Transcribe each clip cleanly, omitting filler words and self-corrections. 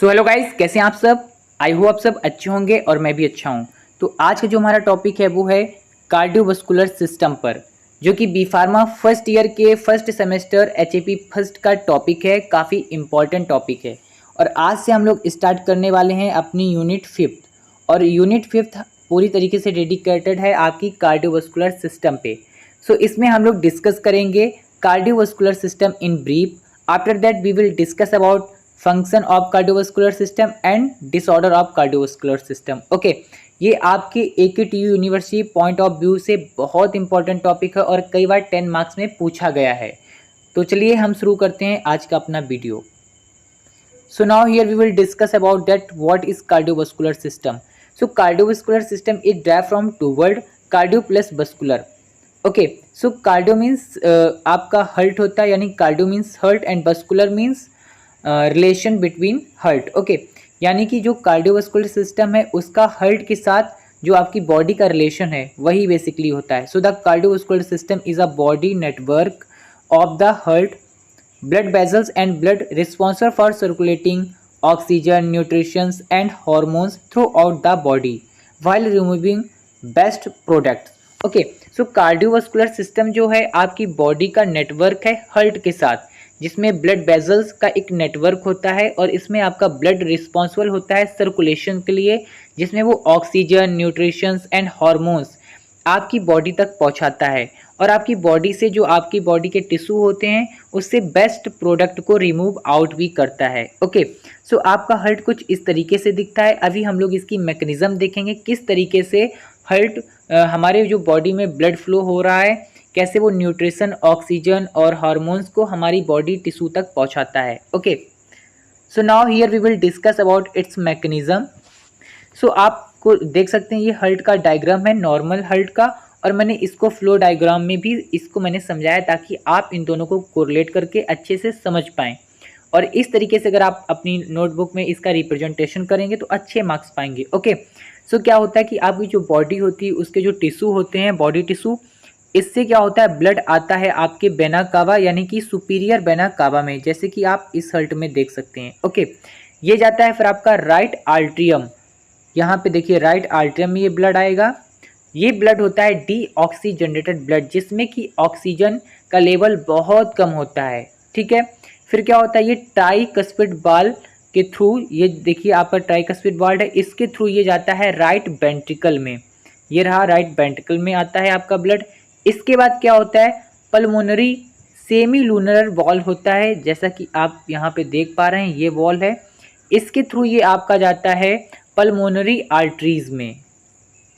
So hello guys, कैसे हैं आप सब। आई होप आप सब अच्छे होंगे और मैं भी अच्छा हूं। तो आज का जो हमारा टॉपिक है वो है कार्डियोवास्कुलर सिस्टम पर, जो कि बी फार्मा फर्स्ट ईयर के फर्स्ट सेमेस्टर एचएपी फर्स्ट का टॉपिक है। काफ़ी इम्पॉर्टेंट टॉपिक है और आज से हम लोग स्टार्ट करने वाले हैं अपनी यूनिट फिफ्थ। और यूनिट फिफ्थ पूरी तरीके से डेडिकेटेड है आपकी कार्डियोवास्कुलर सिस्टम पे। सो इसमें हम लोग डिस्कस करेंगे cardiovascular system in brief. After that we will discuss about function of cardiovascular system and disorder of cardiovascular system. Okay, ये आपके AKTU university point of view से बहुत इंपॉर्टेंट टॉपिक है और कई बार 10 मार्क्स में पूछा गया है। तो चलिए हम शुरू करते हैं आज का अपना video. So now here we will discuss about that what is cardiovascular system. So cardiovascular system is derived from two word cardio plus vascular. Okay, so cardio means आपका heart होता है, यानी cardio means heart and vascular means relation between heart. Okay, यानी कि जो cardiovascular system है उसका heart के साथ जो आपकी बॉडी का रिलेशन है वही बेसिकली होता है। So the cardiovascular system is a body network of the heart, blood vessels and blood responsible for circulating oxygen, nutrition and hormones throughout the body while removing best products. Okay, so cardiovascular system जो है आपकी body का network है heart के साथ, जिसमें blood vessels का एक नेटवर्क होता है और इसमें आपका ब्लड रिस्पॉन्सिबल होता है सर्कुलेशन के लिए, जिसमें वो ऑक्सीजन, न्यूट्रिशंस एंड हॉर्मोन्स आपकी बॉडी तक पहुंचाता है और आपकी बॉडी से जो आपकी बॉडी के टिश्यू होते हैं उससे बेस्ट प्रोडक्ट को रिमूव आउट भी करता है। ओके, सो आपका हार्ट कुछ इस तरीके से दिखता है। अभी हम लोग इसकी मैकेनिज्म देखेंगे, किस तरीके से हार्ट हमारे जो बॉडी में ब्लड फ्लो हो रहा है, कैसे वो न्यूट्रिशन, ऑक्सीजन और हार्मोन्स को हमारी बॉडी टिश्यू तक पहुंचाता है। Okay, so now here we will discuss about its mechanism. So आपको देख सकते हैं ये हार्ट का डायग्राम है, नॉर्मल हार्ट का, और मैंने इसको फ्लो डायग्राम में भी इसको मैंने समझाया ताकि आप इन दोनों को कोरिलेट करके अच्छे से समझ पाएँ। और इस तरीके से अगर आप अपनी नोटबुक में इसका रिप्रेजेंटेशन करेंगे तो अच्छे मार्क्स पाएंगे। ओके, सो क्या होता है कि आपकी जो बॉडी होती है उसके जो टिश्यू होते हैं, बॉडी टिश्यू, इससे क्या होता है ब्लड आता है आपके वेना कावा यानी कि सुपीरियर वेना कावा में, जैसे कि आप इस हार्ट में देख सकते हैं। ओके, ये जाता है फिर आपका राइट आर्ट्रियम, यहाँ पे देखिए राइट आर्ट्रियम में ये ब्लड आएगा। ये ब्लड होता है डीऑक्सीजनेटेड ब्लड, जिसमें कि ऑक्सीजन का लेवल बहुत कम होता है। ठीक है, फिर क्या होता है ये ट्राइकस्पिड वाल्व के थ्रू, ये देखिए आपका ट्राइकस्पिड वाल्व है, इसके थ्रू ये जाता है राइट वेंट्रिकल में। ये रहा राइट वेंट्रिकल में आता है आपका ब्लड। इसके बाद क्या होता है पल्मोनरी सेमी लूनर वॉल होता है, जैसा कि आप यहाँ पे देख पा रहे हैं ये वॉल है, इसके थ्रू ये आपका जाता है पल्मोनरी आर्टरीज में,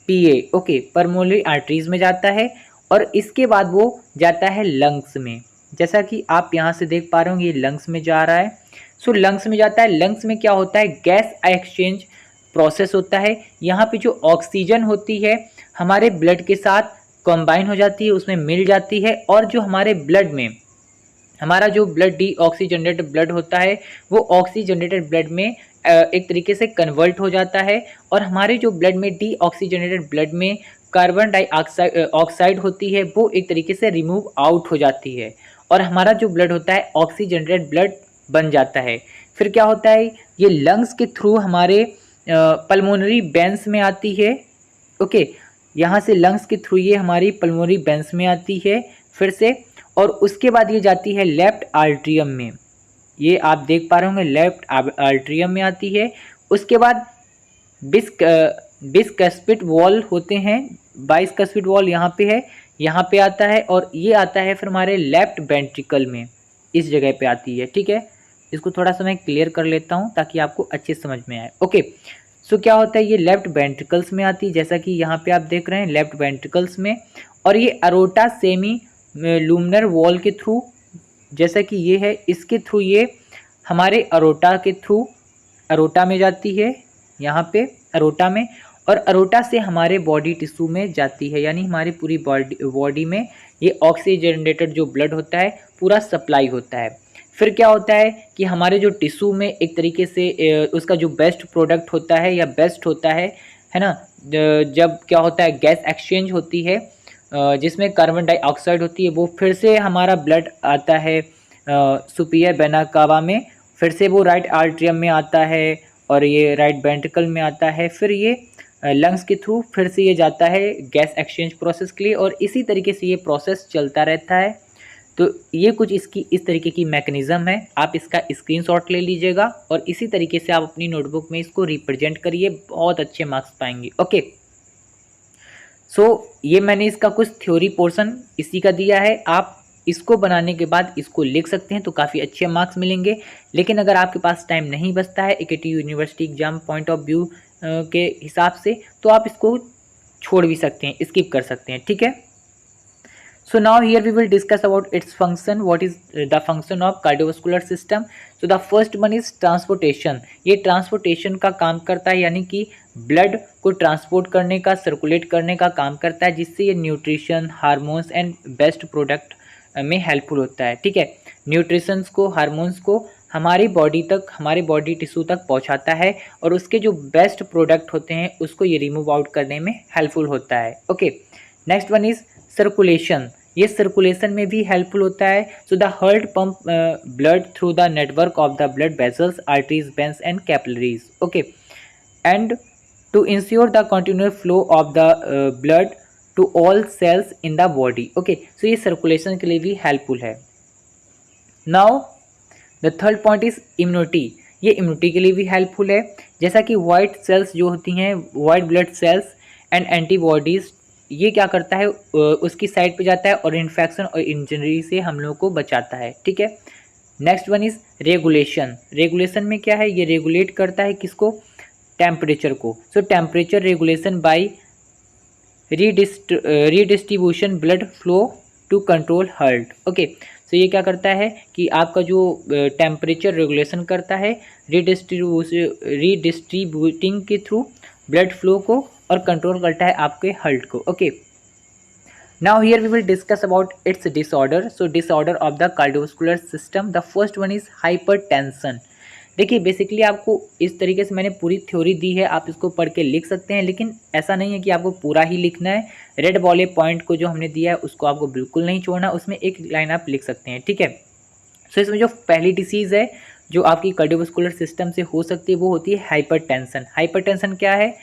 PA। ओके, पल्मोनरी आर्टरीज में जाता है और इसके बाद वो जाता है लंग्स में, जैसा कि आप यहाँ से देख पा रहे होंगे ये लंग्स में जा रहा है। सो लंग्स में जाता है। लंग्स में क्या होता है गैस एक्सचेंज प्रोसेस होता है। यहाँ पे जो ऑक्सीजन होती है हमारे ब्लड के साथ कंबाइन हो जाती है, उसमें मिल जाती है, और जो हमारे ब्लड में हमारा जो ब्लड डीऑक्सीजनेटेड ब्लड होता है वो ऑक्सीजनेटेड ब्लड में एक तरीके से कन्वर्ट हो जाता है, और हमारे जो ब्लड में डीऑक्सीजनेटेड ब्लड में कार्बन डाइऑक्साइड ऑक्साइड होती है वो एक तरीके से रिमूव आउट हो जाती है और हमारा जो ब्लड होता है ऑक्सीजनेटेड ब्लड बन जाता है। फिर क्या होता है ये लंग्स के थ्रू हमारे पल्मोनरी वेंस में आती है। ओके, यहाँ से लंग्स के थ्रू ये हमारी पल्मोनरी वेंस में आती है फिर से, और उसके बाद ये जाती है लेफ्ट आर्ट्रियम में, ये आप देख पा रहे होंगे लेफ्ट आर्ट्रियम में आती है। उसके बाद बिस्कस्पिड वॉल होते हैं, बाइस्कस्पिड वॉल यहाँ पे है, यहाँ पे आता है, और ये आता है फिर हमारे लेफ्ट वेंट्रिकल में, इस जगह पे आती है। ठीक है, इसको थोड़ा सा मैं क्लियर कर लेता हूँ ताकि आपको अच्छे समझ में आए। ओके, सो क्या होता है ये लेफ्ट वेंट्रिकल्स में आती है, जैसा कि यहाँ पे आप देख रहे हैं लेफ्ट वेंट्रिकल्स में, और ये अरोटा सेमी लूमिनर वॉल के थ्रू, जैसा कि ये है, इसके थ्रू ये हमारे अरोटा के थ्रू अरोटा में जाती है, यहाँ पे अरोटा में, और अरोटा से हमारे बॉडी टिश्यू में जाती है, यानी हमारी पूरी बॉडी में ये ऑक्सीजनेटेड जो ब्लड होता है पूरा सप्लाई होता है। फिर क्या होता है कि हमारे जो टिश्यू में एक तरीके से उसका जो बेस्ट प्रोडक्ट होता है या बेस्ट होता है ना, जब क्या होता है गैस एक्सचेंज होती है जिसमें कार्बन डाइऑक्साइड होती है, वो फिर से हमारा ब्लड आता है सुपीरियर वेना कावा में, फिर से वो राइट आर्ट्रियम में आता है और ये राइट वेंट्रिकल में आता है, फिर ये लंग्स के थ्रू फिर से ये जाता है गैस एक्सचेंज प्रोसेस के लिए, और इसी तरीके से ये प्रोसेस चलता रहता है। तो ये कुछ इसकी इस तरीके की मैकेनिज़्म है। आप इसका स्क्रीनशॉट ले लीजिएगा और इसी तरीके से आप अपनी नोटबुक में इसको रिप्रेजेंट करिए, बहुत अच्छे मार्क्स पाएंगे। ओके, सो ये मैंने इसका कुछ थ्योरी पोर्शन इसी का दिया है। आप इसको बनाने के बाद इसको लिख सकते हैं तो काफ़ी अच्छे मार्क्स मिलेंगे। लेकिन अगर आपके पास टाइम नहीं बचता है एकेटी university exam point of view के हिसाब से, तो आप इसको छोड़ भी सकते हैं, स्किप कर सकते हैं, ठीक है। So now here we will discuss about its function. What is the function of cardiovascular system? So the first one is transportation. ये ट्रांसपोर्टेशन का काम करता है, यानी कि ब्लड को ट्रांसपोर्ट करने का, सर्कुलेट करने का काम करता है, जिससे ये nutrition, hormones and best product में हेल्पफुल होता है, ठीक है। न्यूट्रिशंस को, हार्मोन्स को हमारी बॉडी तक, हमारे बॉडी टिश्यू तक पहुंचाता है, और उसके जो बेस्ट प्रोडक्ट होते हैं उसको ये रिमूव आउट करने में हेल्पफुल होता है। Okay, next one is circulation. ये सर्कुलेशन में भी हेल्पफुल होता है। So the heart pump blood through the network of the blood vessels, arteries, veins and capillaries. Okay, and to ensure the continuous flow of the blood to all cells in the body. Okay, so ये circulation के लिए भी helpful है। Now the third point is immunity. ये immunity के लिए भी helpful है। जैसा कि वाइट सेल्स जो होती हैं, white blood cells and antibodies, ये क्या करता है, उसकी साइड पे जाता है और इन्फेक्शन और इंजरी से हम लोगों को बचाता है, ठीक है। Next one is regulation. Regulation में क्या है, ये रेगुलेट करता है किसको, टेम्परेचर को। So temperature regulation by redistribution blood flow to control heart. Okay, so ये क्या करता है कि आपका जो टेम्परेचर रेगुलेशन करता है रीडिस्ट्रीब्यूटिंग के थ्रू ब्लड फ्लो को, और कंट्रोल करता है आपके हार्ट को। Okay, now here we will discuss about its disorder. So disorder of the cardiovascular system, the first one is hypertension. देखिए, बेसिकली आपको इस तरीके से मैंने पूरी थ्योरी दी है, आप इसको पढ़ के लिख सकते हैं, लेकिन ऐसा नहीं है कि आपको पूरा ही लिखना है। रेड वाले पॉइंट को जो हमने दिया है उसको आपको बिल्कुल नहीं छोड़ना, उसमें एक लाइन आप लिख सकते हैं, ठीक है। सो इसमें जो पहली डिसीज़ है जो आपकी कार्डियोवास्कुलर सिस्टम से हो सकती है वो होती है हाइपरटेंशन। हाइपरटेंशन क्या है,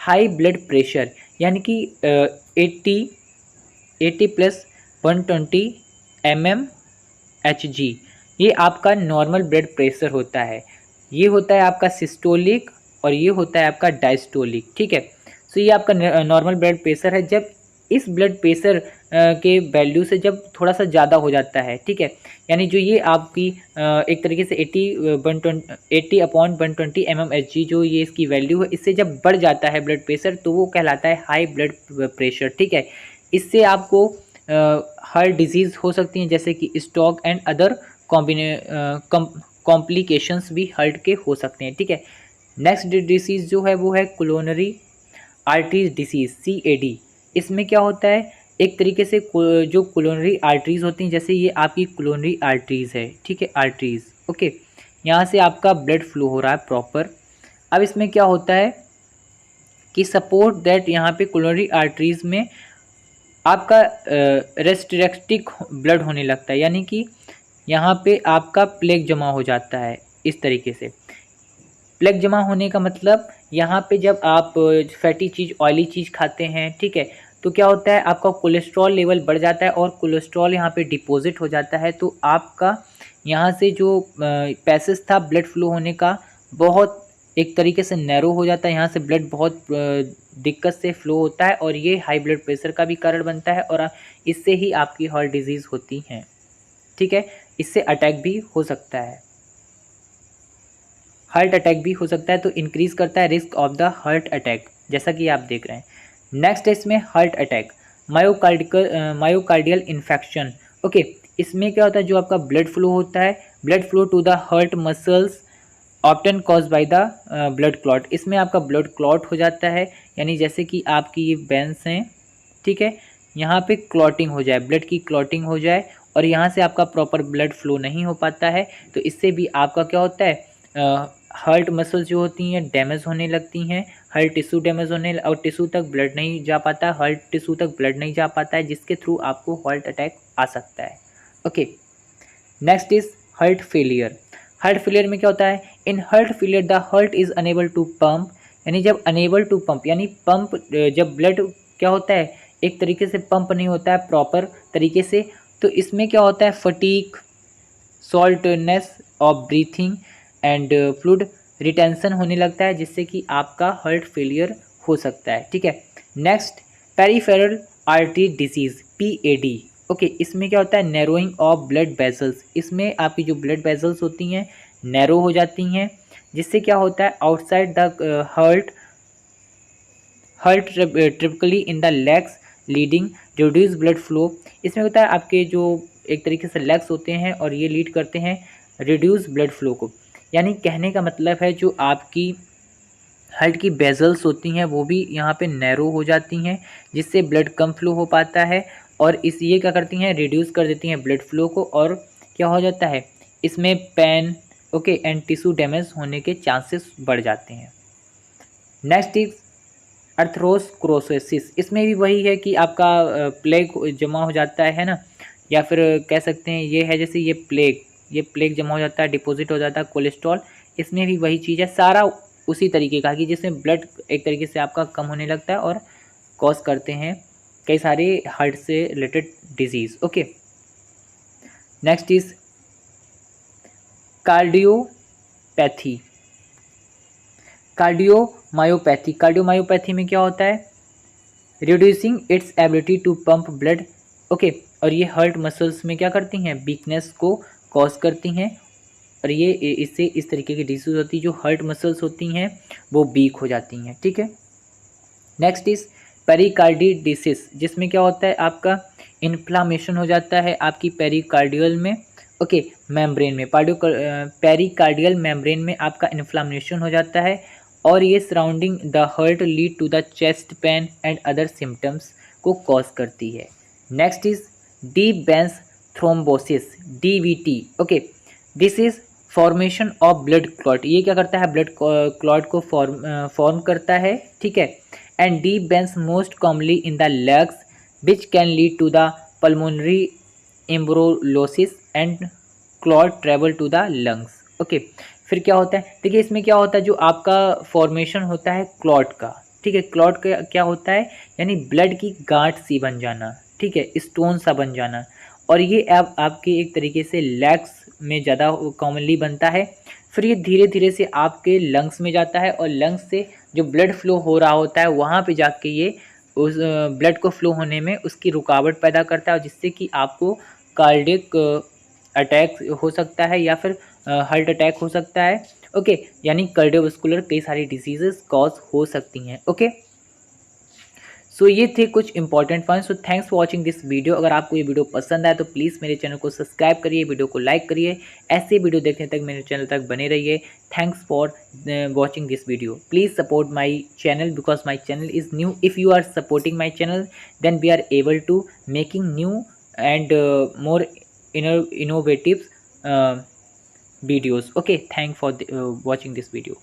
हाई ब्लड प्रेशर, यानी कि 80 प्लस 120 mmHg, ये आपका नॉर्मल ब्लड प्रेशर होता है। ये होता है आपका सिस्टोलिक और ये होता है आपका डायस्टोलिक, ठीक है। सो ये आपका नॉर्मल ब्लड प्रेशर है। जब इस ब्लड प्रेशर के वैल्यू से जब थोड़ा सा ज़्यादा हो जाता है, ठीक है, यानी जो ये आपकी एक तरीके से 80/120 mmHg जो ये इसकी वैल्यू है, इससे जब बढ़ जाता है ब्लड प्रेशर तो वो कहलाता है हाई ब्लड प्रेशर, ठीक है। इससे आपको हार्ट डिजीज़ हो सकती हैं, जैसे कि स्ट्रोक एंड अदर कॉम्प्लिकेशंस भी हार्ट के हो सकते हैं, ठीक है। नेक्स्ट डिसीज़ जो है वो है कोरोनरी आर्टरीज डिसीज़, CAD। इसमें क्या होता है, एक तरीके से जो कोरोनरी आर्टरीज होती हैं, जैसे ये आपकी कोरोनरी आर्टरीज है, ठीक है, आर्टरीज। ओके, यहाँ से आपका ब्लड फ्लो हो रहा है प्रॉपर। अब इसमें क्या होता है कि सपोर्ट दैट यहाँ पे कोरोनरी आर्टरीज में आपका रेस्ट्रिक्टिक ब्लड होने लगता है, यानी कि यहाँ पे आपका प्लेग जमा हो जाता है। इस तरीके से प्लेग जमा होने का मतलब, यहाँ पे जब आप फैटी चीज़, ऑयली चीज़ खाते हैं, ठीक है, तो क्या होता है आपका कोलेस्ट्रॉल लेवल बढ़ जाता है और कोलेस्ट्रॉल यहाँ पे डिपॉजिट हो जाता है। तो आपका यहाँ से जो पैसेज था ब्लड फ्लो होने का, बहुत एक तरीके से नैरो हो जाता है। यहाँ से ब्लड बहुत दिक्कत से फ्लो होता है और ये हाई ब्लड प्रेशर का भी कारण बनता है, और इससे ही आपकी हार्ट डिजीज़ होती हैं, ठीक है। इससे अटैक भी हो सकता है, हार्ट अटैक भी हो सकता है, तो इंक्रीज़ करता है risk of the heart attack, जैसा कि आप देख रहे हैं। नेक्स्ट है इसमें heart attack, myocardial infection. Okay, इसमें क्या होता है, जो आपका ब्लड फ्लो होता है, blood flow to the heart muscles often cause by the blood clot. इसमें आपका ब्लड क्लॉट हो जाता है, यानी जैसे कि आपकी ये वेंस हैं, ठीक है, यहाँ पे क्लॉटिंग हो जाए, ब्लड की क्लॉटिंग हो जाए, और यहाँ से आपका प्रॉपर ब्लड फ्लो नहीं हो पाता है। तो इससे भी आपका क्या होता है, हार्ट मसल्स जो होती हैं डैमेज होने लगती हैं, हार्ट टिश्यू डैमेज होने, और टिश्यू तक ब्लड नहीं जा पाता, हार्ट टिश्यू तक ब्लड नहीं जा पाता है, जिसके थ्रू आपको हार्ट अटैक आ सकता है। Okay, next is heart failure. Heart failure में क्या होता है, in heart failure the heart is unable to pump, यानी जब अनेबल टू पंप यानी पंप, जब ब्लड क्या होता है एक तरीके से पंप नहीं होता है प्रॉपर तरीके से, तो इसमें क्या होता है fatigue, saltness of breathing and fluid retention होने लगता है, जिससे कि आपका हार्ट फेलियर हो सकता है। ठीक है, next peripheral artery disease PAD। Okay, इसमें क्या होता है नैरोइंग ऑफ ब्लड वेसल्स, इसमें आपकी जो ब्लड वेसल्स होती हैं नैरो हो जाती हैं, जिससे क्या होता है outside the heart typically in the legs leading reduce blood flow. इसमें होता है आपके जो एक तरीके से लेग्स होते हैं और ये लीड करते हैं रिड्यूस ब्लड फ्लो को, यानी कहने का मतलब है जो आपकी हार्ट की बेजल्स होती हैं वो भी यहाँ पे नैरो हो जाती हैं, जिससे ब्लड कम फ्लो हो पाता है, और इस ये क्या करती हैं रिड्यूस कर देती हैं ब्लड फ्लो को, और क्या हो जाता है इसमें pain okay and tissue damage होने के चांसेस बढ़ जाते हैं। नेक्स्ट इज अर्थरोस्क्रोसिस, इसमें भी वही है कि आपका प्लेग जमा हो जाता है ना, या फिर कह सकते हैं ये है जैसे ये प्लेग जमा हो जाता है, डिपॉजिट हो जाता है कोलेस्ट्रॉल, इसमें भी वही चीज़ है, सारा उसी तरीके का कि जिसमें ब्लड एक तरीके से आपका कम होने लगता है और कॉज करते हैं कई सारे हार्ट से related disease. Okay, next is cardiopathy, cardiomyopathy में क्या होता है reducing its ability to pump blood. Okay, और ये हार्ट मसल्स में क्या करती हैं वीकनेस को कॉज करती हैं, और ये इससे इस तरीके की डिजीज होती है जो हार्ट मसल्स होती हैं वो वीक हो जाती हैं। ठीक है, नेक्स्ट इज पेरिकार्डिडिसिस, जिसमें क्या होता है आपका इन्फ्लामेशन हो जाता है आपकी पेरिकार्डियल में, ओके मेम्ब्रेन में, पेरिकार्डियल मेम्ब्रेन में आपका इन्फ्लामेशन हो जाता है, और ये surrounding the heart lead to the chest pain and other symptoms को कॉज करती है। Next is deep veins thrombosis DVT। Okay, this is formation of blood clot, ये क्या करता है ब्लड क्लॉट को फॉर्म करता है। ठीक है, and deep veins most commonly in the legs which can lead to the pulmonary embolism and clot travel to the lungs. Okay, फिर क्या होता है देखिए इसमें क्या होता है जो आपका फॉर्मेशन होता है क्लॉट का, ठीक है, क्लॉट का क्या होता है यानी ब्लड की गांठ सी बन जाना, ठीक है, स्टोन सा बन जाना, और ये अब आपके एक तरीके से लेग्स में ज़्यादा कॉमनली बनता है, फिर ये धीरे धीरे से आपके लंग्स में जाता है, और लंग्स से जो ब्लड फ्लो हो रहा होता है वहाँ पे जाके ये उस ब्लड को फ्लो होने में उसकी रुकावट पैदा करता है, जिससे कि आपको कार्डियक अटैक हो सकता है या फिर हार्ट अटैक हो सकता है। ओके, यानी कार्डियोवास्कुलर कई सारी डिजीजेस कॉज हो सकती हैं। ओके, सो ये थे कुछ important points. So thanks for watching this video. अगर आपको ये वीडियो पसंद आए तो प्लीज़ मेरे चैनल को सब्सक्राइब करिए, वीडियो को लाइक करिए, ऐसे वीडियो देखने तक मेरे चैनल तक बने रहिए। Thanks for watching this video. Please support my channel because my channel is new. If you are supporting my channel then we are able to making new and more innovative videos. Okay, thank for watching this video.